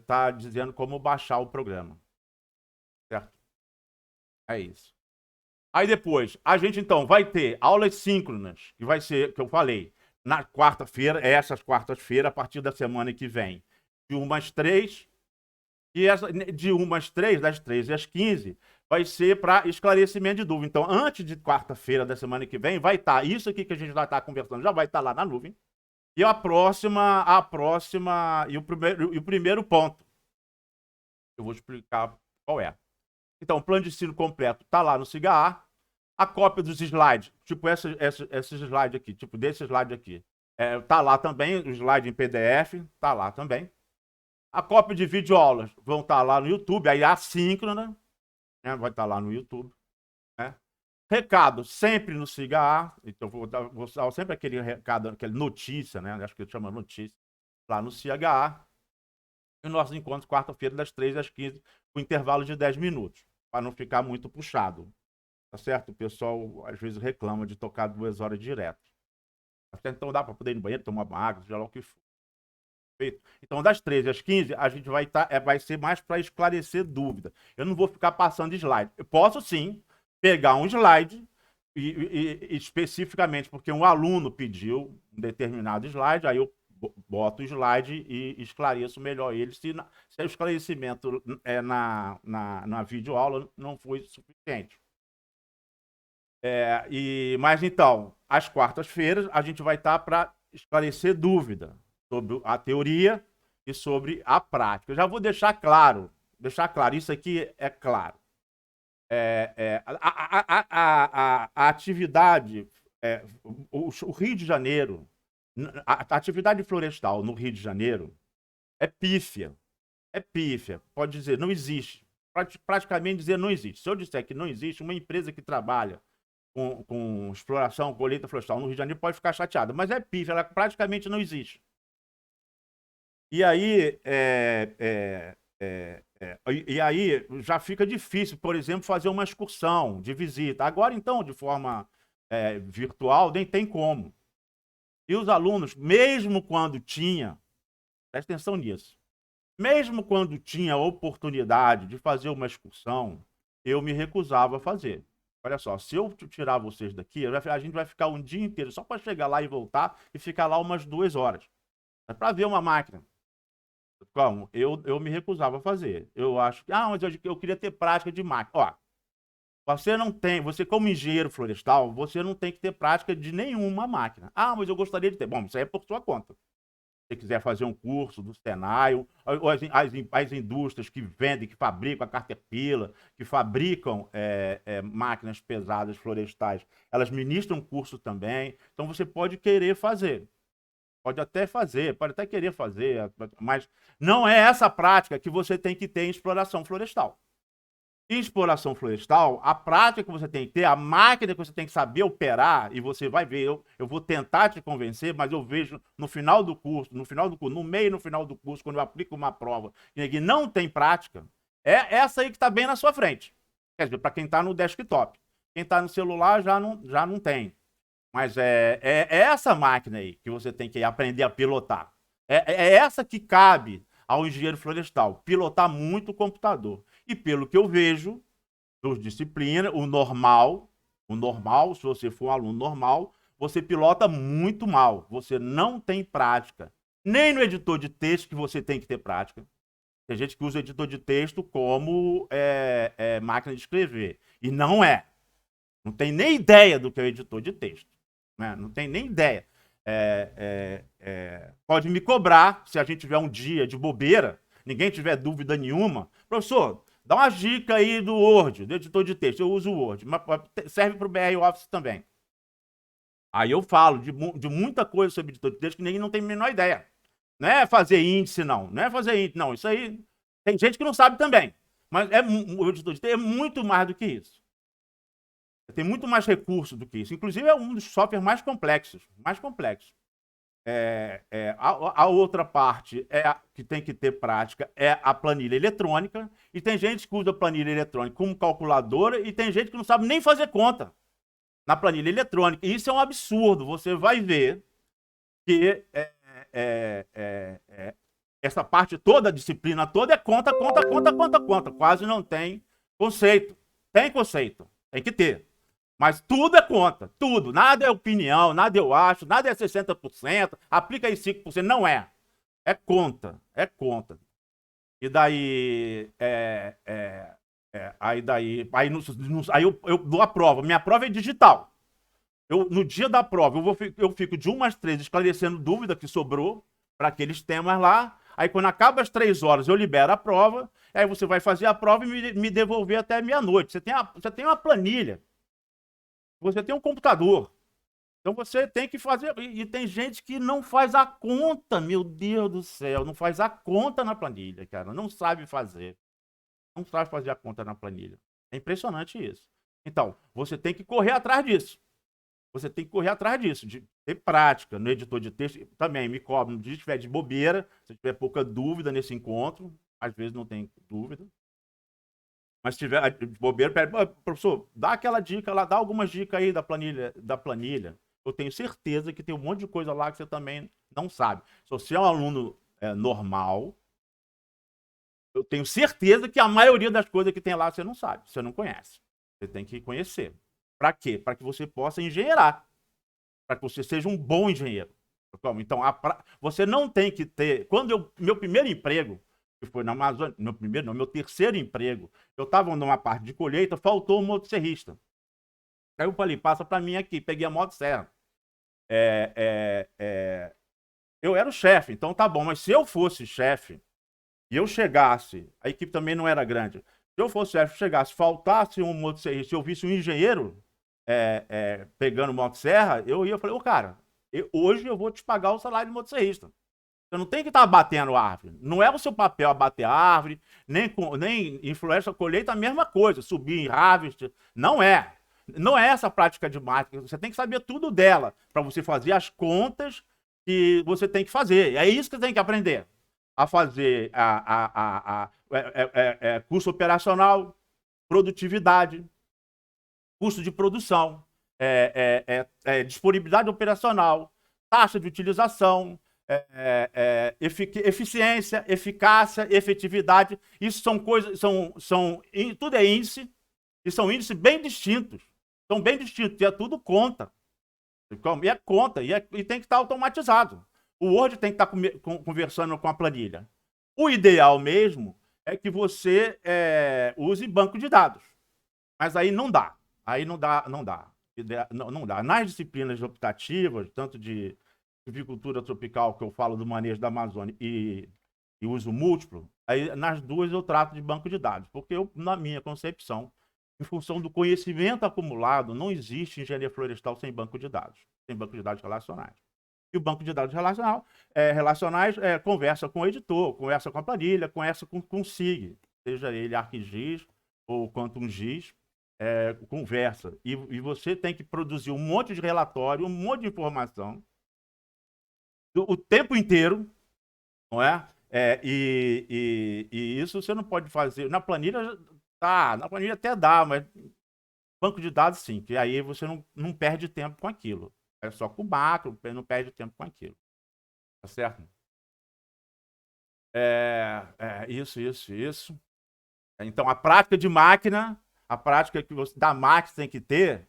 tá dizendo como baixar o programa. Certo? É isso. Aí depois, a gente então vai ter aulas síncronas, que vai ser, que eu falei, na quarta-feira, essas quartas-feiras, a partir da semana que vem, de 1 às 3, e de 1 às 3, das 13 às 15, vai ser para esclarecimento de dúvida. Então, antes de quarta-feira da semana que vem, vai estar isso aqui que a gente vai estar conversando, já vai estar lá na nuvem. E e o primeiro ponto, eu vou explicar qual é. Então, o plano de ensino completo está lá no SIGA. A cópia dos slides, tipo esse slide aqui, tipo desse slide aqui, tá lá também, o slide em PDF, tá lá também. A cópia de videoaulas vão estar lá no YouTube, aí assíncrona, né, vai estar lá no YouTube. Né? Recado sempre no SIGA, então vou dar sempre aquele recado, aquela notícia, né? Acho que chama notícia, lá no SIGA. E o nosso encontro quarta-feira, das 13 às 15, com intervalo de 10 minutos, para não ficar muito puxado. Tá certo? O pessoal às vezes reclama de tocar 2 horas direto. Então dá para poder ir no banheiro, tomar uma água, seja lá o que for. Perfeito? Então, das 13 às 15, a gente vai ser mais para esclarecer dúvida. Eu não vou ficar passando slide. Eu posso sim pegar um slide especificamente porque um aluno pediu um determinado slide, aí eu boto o slide e esclareço melhor ele, se o esclarecimento na videoaula não foi suficiente. Mas então, às quartas-feiras, a gente vai estar para esclarecer dúvida sobre a teoria e sobre a prática. Eu já vou deixar claro, isso aqui é claro. A atividade, o Rio de Janeiro, a atividade florestal no Rio de Janeiro é pífia. É pífia. Pode dizer, não existe. Praticamente dizer não existe. Se eu disser que não existe, uma empresa que trabalha com exploração, colheita florestal no Rio de Janeiro pode ficar chateada, mas é pífia, ela praticamente não existe. E aí, já fica difícil, por exemplo, fazer uma excursão de visita. Agora, então, de forma virtual, nem tem como. E os alunos, mesmo quando tinha, presta atenção nisso, mesmo quando tinha a oportunidade de fazer uma excursão, eu me recusava a fazer. Olha só, se eu tirar vocês daqui, a gente vai ficar um dia inteiro só para chegar lá e voltar e ficar lá umas 2 horas. É para ver uma máquina. Como? Eu me recusava a fazer. Eu acho que, mas eu queria ter prática de máquina. Ó, você como engenheiro florestal, você não tem que ter prática de nenhuma máquina. Mas eu gostaria de ter. Bom, isso aí é por sua conta. Se você quiser fazer um curso do Senai, ou as indústrias que vendem, que fabricam a Caterpillar, que fabricam máquinas pesadas florestais, elas ministram curso também. Então você pode querer fazer. Pode até fazer, pode até querer fazer, mas não é essa prática que você tem que ter em exploração florestal. Em exploração florestal, a prática que você tem que ter, a máquina que você tem que saber operar, e você vai ver, eu vou tentar te convencer, mas eu vejo no final do curso, no meio e no final do curso, quando eu aplico uma prova que não tem prática, é essa aí que está bem na sua frente. Quer dizer, para quem está no desktop. Quem está no celular já não tem. Mas é essa máquina aí que você tem que aprender a pilotar. É essa que cabe ao engenheiro florestal, pilotar muito o computador. E pelo que eu vejo, dos disciplinas, o normal, se você for um aluno normal, você pilota muito mal. Você não tem prática. Nem no editor de texto que você tem que ter prática. Tem gente que usa o editor de texto como máquina de escrever. E não é. Não tem nem ideia do que é o editor de texto. Né? Não tem nem ideia. Pode me cobrar, se a gente tiver um dia de bobeira, ninguém tiver dúvida nenhuma. Professor, dá uma dica aí do Word, do editor de texto. Eu uso o Word, mas serve para o BR Office também. Aí eu falo de muita coisa sobre editor de texto que ninguém não tem a menor ideia. Não é fazer índice, não. Não é fazer índice, não. Isso aí tem gente que não sabe também. Mas o editor de texto é muito mais do que isso. Tem muito mais recurso do que isso. Inclusive, é um dos softwares mais complexos. A outra parte que tem que ter prática é a planilha eletrônica. E tem gente que usa a planilha eletrônica como calculadora e tem gente que não sabe nem fazer conta na planilha eletrônica. E isso é um absurdo. Você vai ver que essa parte toda, a disciplina toda é conta. Quase não tem conceito. Tem conceito. Tem que ter. Mas tudo é conta, tudo. Nada é opinião, nada eu acho, nada é 60%, aplica aí 5%. Não é. É conta, é conta. E daí, aí eu dou a prova. Minha prova é digital. No dia da prova, eu fico de 1 às 3 esclarecendo dúvida que sobrou para aqueles temas lá. Aí quando acaba as 3 horas, eu libero a prova. Aí você vai fazer a prova e me devolver até meia-noite. Você tem uma planilha. Você tem um computador. Então você tem que fazer. E tem gente que não faz a conta, meu Deus do céu. Não faz a conta na planilha, cara. Não sabe fazer. Não sabe fazer a conta na planilha. É impressionante isso. Então, você tem que correr atrás disso. Você tem que correr atrás disso, de ter prática no editor de texto. Também me cobra, se tiver de bobeira, se tiver pouca dúvida nesse encontro, às vezes não tem dúvida. Mas se tiver de bobeira, pede, professor, dá aquela dica lá, dá algumas dicas aí da planilha. Eu tenho certeza que tem um monte de coisa lá que você também não sabe. Se você é um aluno normal, eu tenho certeza que a maioria das coisas que tem lá você não sabe, você não conhece. Você tem que conhecer. Para quê? Para que você possa engenheirar. Para que você seja um bom engenheiro. Então, você não tem que ter... Meu primeiro emprego, que foi na Amazônia, meu terceiro emprego, eu estava numa parte de colheita, faltou um motosserrista. Aí eu falei, passa para mim aqui, peguei a motosserra. Eu era o chefe, então tá bom, mas se eu fosse chefe e eu chegasse, a equipe também não era grande, se eu fosse chefe, chegasse, faltasse um motosserrista, se eu visse um engenheiro pegando motosserra, eu ia falar, cara, hoje eu vou te pagar o salário de motosserrista. Você não tem que estar batendo árvore. Não é o seu papel abater árvore, nem em floresta colheita a mesma coisa, subir em harvest. Não é. Não é essa prática de máquina. Você tem que saber tudo dela para você fazer as contas que você tem que fazer. É isso que você tem que aprender. A fazer custo operacional, produtividade, custo de produção, disponibilidade operacional, taxa de utilização, eficiência, eficácia, efetividade. Isso são coisas, tudo é índice, e são índices bem distintos. São bem distintos, e é tudo conta. E é conta, e tem que estar automatizado. O Word tem que estar conversando com a planilha. O ideal mesmo é que você use banco de dados. Mas aí não dá. Aí não dá. Não dá. Nas disciplinas optativas, tanto de silvicultura tropical, que eu falo do manejo da Amazônia, e uso múltiplo, aí nas duas eu trato de banco de dados. Porque na minha concepção, em função do conhecimento acumulado, não existe engenharia florestal sem banco de dados relacionais. E o banco de dados relacionais conversa com o editor, conversa com a planilha, conversa com o SIG, seja ele ArcGIS ou QuantumGIS, conversa. E você tem que produzir um monte de relatório, um monte de informação, o tempo inteiro, não é? E isso você não pode fazer. Na planilha, tá, na planilha até dá, mas banco de dados sim, que aí você não perde tempo com aquilo. É só com o macro, não perde tempo com aquilo. Tá certo? Isso. Então, a prática de máquina, a prática que você, da máquina tem que ter,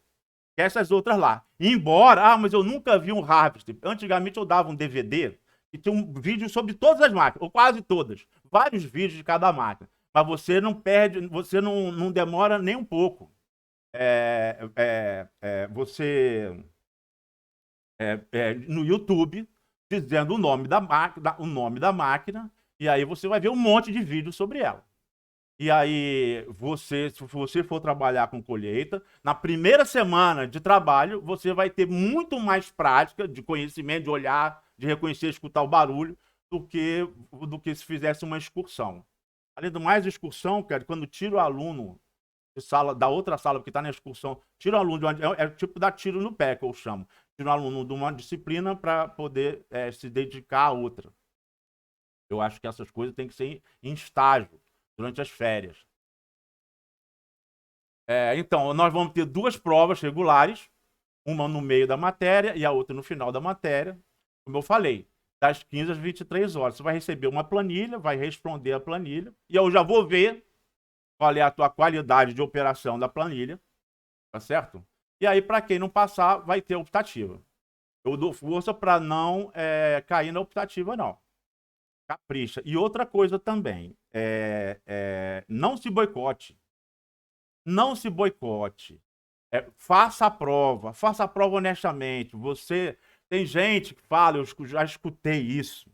que essas outras lá. Embora, mas eu nunca vi um harvest. Antigamente eu dava um DVD e tinha um vídeo sobre todas as máquinas, ou quase todas. Vários vídeos de cada máquina. Mas você não perde, você não demora nem um pouco. Você no YouTube dizendo o nome da máquina, e aí você vai ver um monte de vídeos sobre ela. E aí, se você for trabalhar com colheita, na primeira semana de trabalho, você vai ter muito mais prática de conhecimento, de olhar, de reconhecer, escutar o barulho, do que se fizesse uma excursão. Além do mais, excursão, cara, quando tira o aluno de sala, da outra sala, porque está na excursão, tira o aluno de uma, tipo dar tiro no pé, que eu chamo. Tira o aluno de uma disciplina para poder se dedicar a outra. Eu acho que essas coisas têm que ser em estágio, durante as férias. Então, nós vamos ter duas provas regulares, uma no meio da matéria e a outra no final da matéria. Como eu falei, das 15 às 23 horas. Você vai receber uma planilha, vai responder a planilha, e eu já vou ver qual é a tua qualidade de operação da planilha, tá certo? E aí, para quem não passar, vai ter optativa. Eu dou força para não cair na optativa, não. Capricha. E outra coisa também, não se boicote. Não se boicote. Faça a prova honestamente. Você tem gente que fala, eu já escutei isso,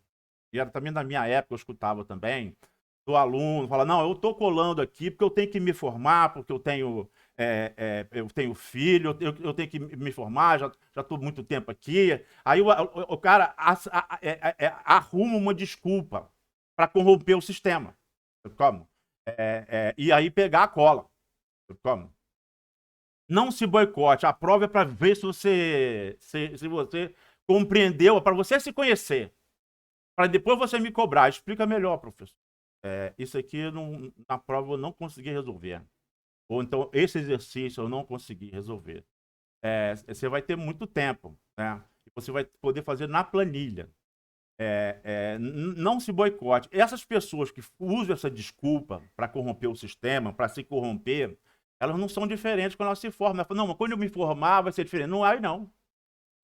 e era também na minha época, eu escutava também, do aluno, fala, não, eu estou colando aqui porque eu tenho que me formar, porque eu tenho filho, eu tenho que me formar, já estou muito tempo aqui. Aí o cara arruma uma desculpa para corromper o sistema. Como? E aí pegar a cola. Como? Não se boicote. A prova é para ver se você compreendeu, para você se conhecer. Para depois você me cobrar. Explica melhor, professor. Isso aqui na prova eu não consegui resolver. Ou então, esse exercício eu não consegui resolver. Você vai ter muito tempo, né? E você vai poder fazer na planilha. Não se boicote. Essas pessoas que usam essa desculpa para corromper o sistema, para se corromper, elas não são diferentes quando elas se formam. Elas falam, não, mas quando eu me formar vai ser diferente. Não vai, não.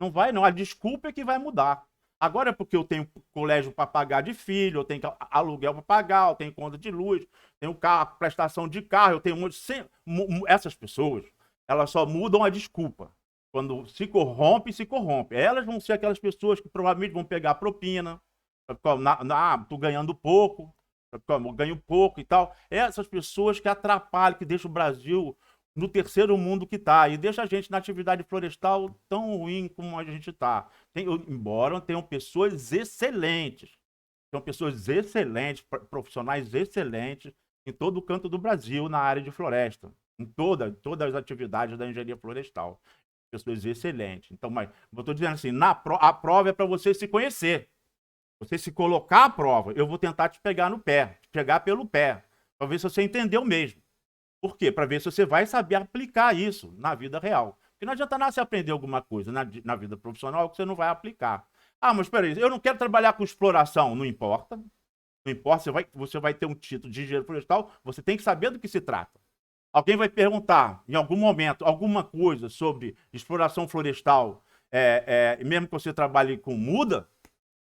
Não vai, não. A desculpa é que vai mudar. Agora é porque eu tenho colégio para pagar de filho, eu tenho aluguel para pagar, eu tenho conta de luz, tenho carro, prestação de carro, eu tenho muito. Essas pessoas, elas só mudam a desculpa. Quando se corrompe, se corrompe. Elas vão ser aquelas pessoas que provavelmente vão pegar propina, tô ganhando pouco, eu ganho pouco e tal. Essas pessoas que atrapalham, que deixam o Brasil no terceiro mundo que está, e deixa a gente na atividade florestal tão ruim como a gente está. Embora tenham pessoas excelentes, profissionais excelentes em todo o canto do Brasil na área de floresta, em todas as atividades da engenharia florestal. Pessoas excelentes. Então, mas eu estou dizendo assim, a prova é para você se conhecer. Você se colocar à prova, eu vou tentar te pegar no pé, te pegar pelo pé, para ver se você entendeu mesmo. Por quê? Para ver se você vai saber aplicar isso na vida real. Porque não adianta nada você aprender alguma coisa na vida profissional que você não vai aplicar. Ah, mas espera aí, eu não quero trabalhar com exploração. Não importa. Não importa, você vai ter um título de engenheiro florestal, você tem que saber do que se trata. Alguém vai perguntar, em algum momento, alguma coisa sobre exploração florestal, mesmo que você trabalhe com muda,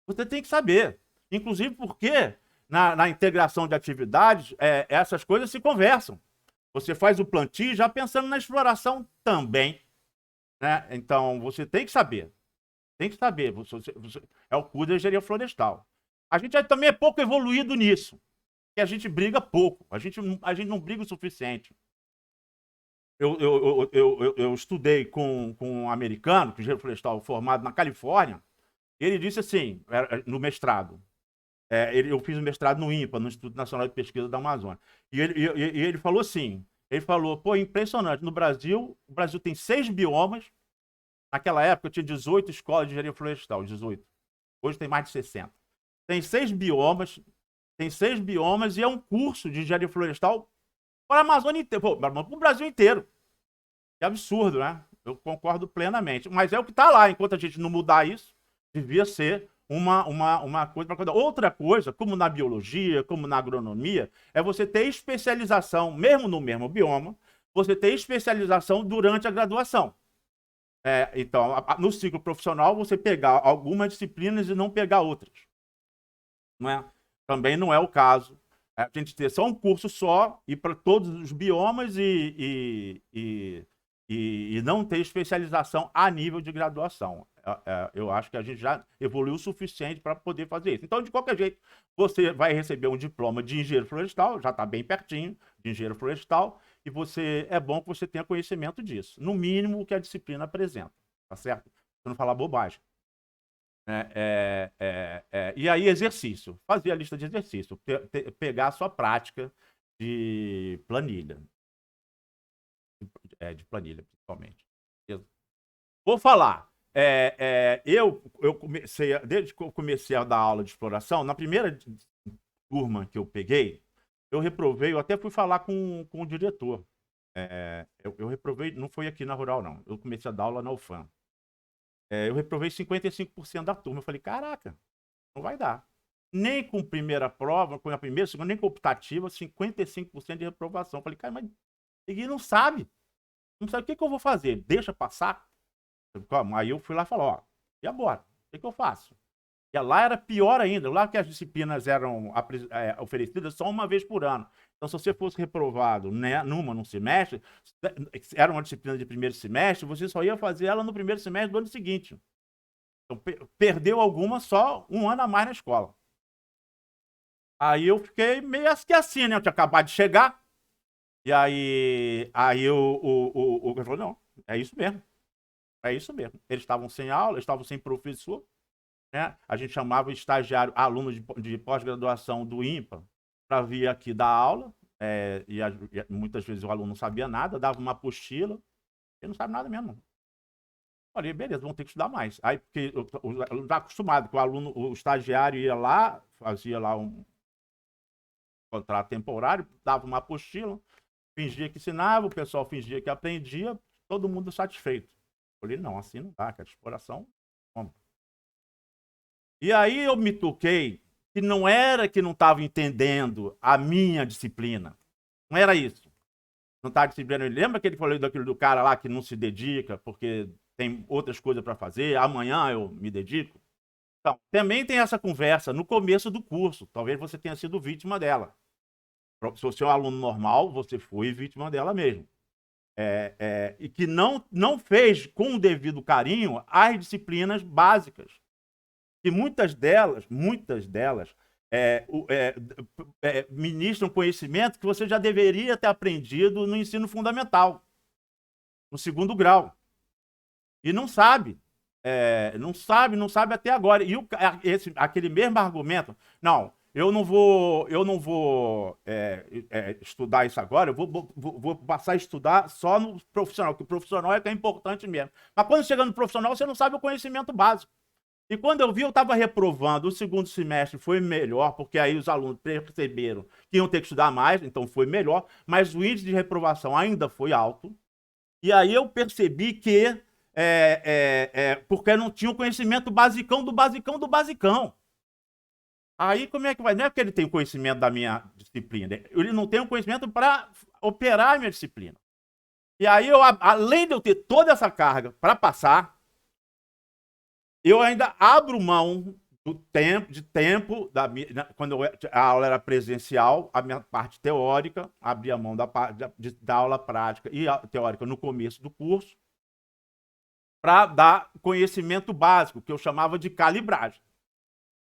você tem que saber. Inclusive porque na integração de atividades, essas coisas se conversam. Você faz o plantio já pensando na exploração também, né? Então, você tem que saber. Tem que saber. É o curso de engenharia florestal. A gente também é pouco evoluído nisso. E a gente briga pouco. A gente não briga o suficiente. Eu estudei com um americano, que é engenheiro florestal formado na Califórnia, Ele disse assim, no mestrado, eu fiz o mestrado no INPA, no Instituto Nacional de Pesquisa da Amazônia, e ele falou assim, ele falou, pô, impressionante, no Brasil, o Brasil tem 6 biomas, naquela época tinha 18 escolas de engenharia florestal, 18, hoje tem mais de 60. Tem 6 biomas e é um curso de engenharia florestal para a Amazônia inteira, para o Brasil inteiro. Que absurdo, né? Eu concordo plenamente. Mas é o que está lá. Enquanto a gente não mudar isso, devia ser uma coisa para cuidar. Outra coisa, como na biologia, como na agronomia, é você ter especialização, mesmo no mesmo bioma, você ter especialização durante a graduação. Então, no ciclo profissional, você pegar algumas disciplinas e não pegar outras. Não é? Também não é o caso. A gente ter só um curso só e para todos os biomas e não ter especialização a nível de graduação. Eu acho que a gente já evoluiu o suficiente para poder fazer isso. Então, de qualquer jeito, você vai receber um diploma de engenheiro florestal, já está bem pertinho de engenheiro florestal, e é bom que você tenha conhecimento disso. No mínimo, o que a disciplina apresenta, tá certo? Para não falar bobagem. E aí, exercício. Fazer a lista de exercício. Pegar a sua prática de planilha. De planilha, principalmente. Vou falar. Eu comecei, desde que eu comecei a dar aula de exploração, na primeira turma que eu peguei, eu reprovei, eu até fui falar com o diretor. Eu reprovei, não foi aqui na Rural, não. Eu comecei a dar aula na UFAM. Eu reprovei 55% da turma. Eu falei, caraca, não vai dar. Nem com primeira prova, com a primeira, segunda, nem com optativa, 55% de reprovação. Eu falei, cara, mas ninguém não sabe. Não sabe o que eu vou fazer. Deixa passar? Aí eu fui lá e falei, ó, e agora? O que eu faço? E lá era pior ainda. Lá que as disciplinas eram oferecidas só uma vez por ano. Então, se você fosse reprovado num semestre, era uma disciplina de primeiro semestre, você só ia fazer ela no primeiro semestre do ano seguinte. Então, perdeu alguma só um ano a mais na escola. Aí eu fiquei meio assim, né? Eu tinha acabado de chegar. E aí o cara falou, não, é isso mesmo. É isso mesmo. Eles estavam sem aula, eles estavam sem professor. Né? A gente chamava estagiário, aluno de pós-graduação do INPA, para vir aqui dar aula. E muitas vezes o aluno não sabia nada, dava uma apostila, ele não sabe nada mesmo. Falei, beleza, vamos ter que estudar mais. Aí, porque o aluno está acostumado que o estagiário ia lá, fazia lá um contrato temporário, dava uma apostila, fingia que ensinava, o pessoal fingia que aprendia, todo mundo satisfeito. Falei, não, assim não dá, cara, exploração. Como? E aí eu me toquei que não era que não estava entendendo a minha disciplina. Não era isso. Não estava disciplinando. Lembra que ele falou daquilo do cara lá que não se dedica porque tem outras coisas para fazer, amanhã eu me dedico? Então, também tem essa conversa no começo do curso. Talvez você tenha sido vítima dela. Se você é um aluno normal, você foi vítima dela mesmo. E que não fez com o devido carinho as disciplinas básicas. E muitas delas ministram conhecimento que você já deveria ter aprendido no ensino fundamental, no 2º grau. E não sabe. Não sabe até agora. E aquele mesmo argumento, não, eu não vou estudar isso agora, eu vou passar a estudar só no profissional, porque o profissional é que é importante mesmo. Mas quando chega no profissional, você não sabe o conhecimento básico. E quando eu vi, eu estava reprovando. O 2º semestre foi melhor, porque aí os alunos perceberam que iam ter que estudar mais, então foi melhor, mas o índice de reprovação ainda foi alto. E aí eu percebi que porque não tinha o conhecimento basicão do basicão do basicão. Aí como é que vai? Não é porque ele tem o conhecimento da minha disciplina, ele não tem o conhecimento para operar a minha disciplina. E aí, além de eu ter toda essa carga para passar, eu ainda abro mão de tempo quando a aula era presencial, a minha parte teórica, abria mão da aula prática e teórica no começo do curso, para dar conhecimento básico, que eu chamava de calibragem.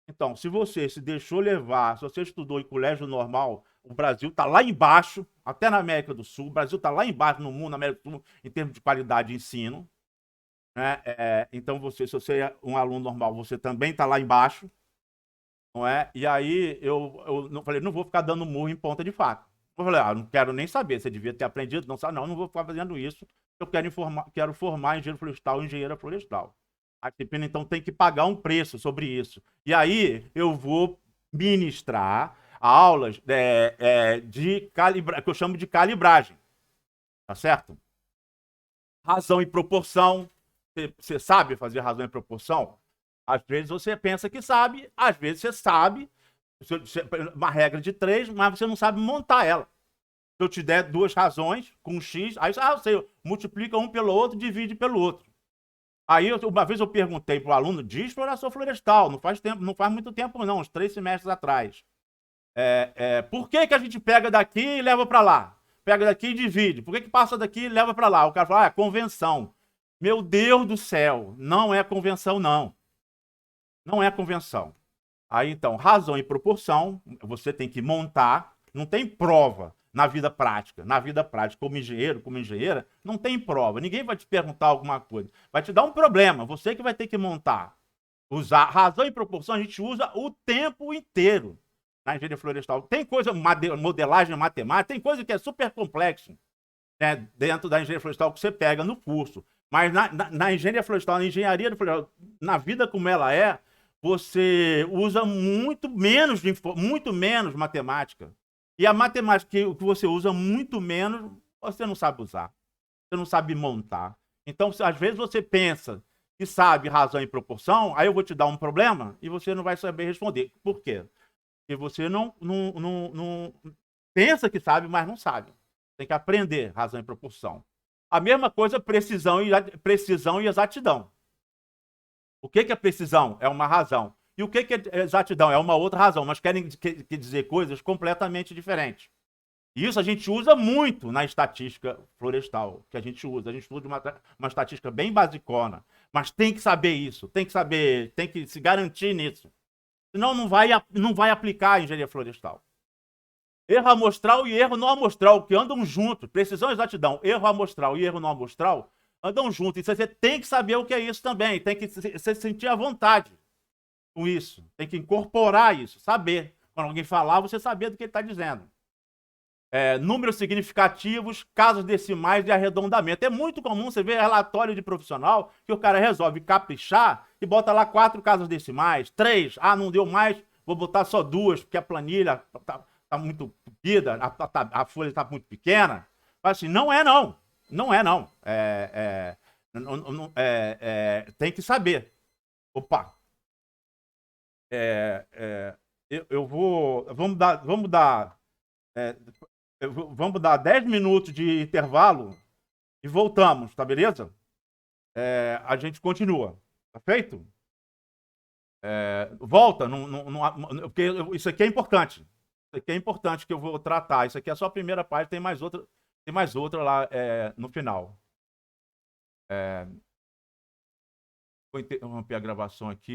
Então, se você se deixou levar, se você estudou em colégio normal, o Brasil está lá embaixo, até na América do Sul, o Brasil está lá embaixo no mundo, na América do Sul, em termos de qualidade de ensino. né? Então, se você é um aluno normal, você também está lá embaixo, não é? E aí eu não falei, não vou ficar dando murro em ponta de faca. Eu falei, não quero nem saber, você devia ter aprendido, não sabe, não vou ficar fazendo isso. Eu quero formar engenheiro florestal, engenheira florestal. A disciplina, então, tem que pagar um preço sobre isso. E aí eu vou ministrar aulas que eu chamo de calibragem, tá certo? Razão e proporção. Você sabe fazer razão e proporção? Às vezes você pensa que sabe, às vezes você sabe, uma regra de 3, mas você não sabe montar ela. Se eu te der 2 razões com X, aí você multiplica um pelo outro, divide pelo outro. Aí, uma vez eu perguntei para o aluno de exploração florestal, não faz muito tempo não, uns 3 semestres atrás. Por que a gente pega daqui e leva para lá? Pega daqui e divide. Por que passa daqui e leva para lá? O cara fala, é convenção. Meu Deus do céu, não é convenção, não. Não é convenção. Aí, então, razão e proporção, você tem que montar, não tem prova na vida prática. Na vida prática, como engenheiro, como engenheira, não tem prova. Ninguém vai te perguntar alguma coisa. Vai te dar um problema, você que vai ter que montar. Usar razão e proporção, a gente usa o tempo inteiro na engenharia florestal. Tem coisa, modelagem matemática, tem coisa que é super complexo, né, dentro da engenharia florestal que você pega no curso. Mas na engenharia florestal, na engenharia florestal, na vida como ela é, você usa muito menos matemática. E a matemática que você usa muito menos, você não sabe usar. Você não sabe montar. Então, às vezes você pensa que sabe razão e proporção, aí eu vou te dar um problema e você não vai saber responder. Por quê? Porque você não pensa que sabe, mas não sabe. Tem que aprender razão e proporção. A mesma coisa, precisão e exatidão. O que é precisão? É uma razão. E o que é exatidão? É uma outra razão, mas querem dizer coisas completamente diferentes. E isso a gente usa muito na estatística florestal, que a gente usa. A gente usa uma estatística bem basicona, mas tem que saber isso, tem que saber, tem que se garantir nisso. Senão não vai aplicar a engenharia florestal. Erro amostral e erro não amostral, que andam juntos. Precisão e exatidão. Erro amostral e erro não amostral andam juntos. E você tem que saber o que é isso também. Tem que se sentir à vontade com isso. Tem que incorporar isso, saber. Quando alguém falar, você saber do que ele está dizendo. Números significativos, casos decimais e arredondamento. É muito comum você ver relatório de profissional que o cara resolve caprichar e bota lá 4 casos decimais, 3. Não deu mais, vou botar só 2, porque a planilha tá muito pedida, a folha está muito pequena. Mas assim, não é não. Não é não. Tem que saber. Opa. Eu vou. Vamos dar 10 minutos de intervalo e voltamos, tá beleza? A gente continua, tá feito? Volta, porque isso aqui é importante. Isso aqui é importante que eu vou tratar. Isso aqui é só a primeira parte, tem mais outra lá no final. Vou interromper a gravação aqui.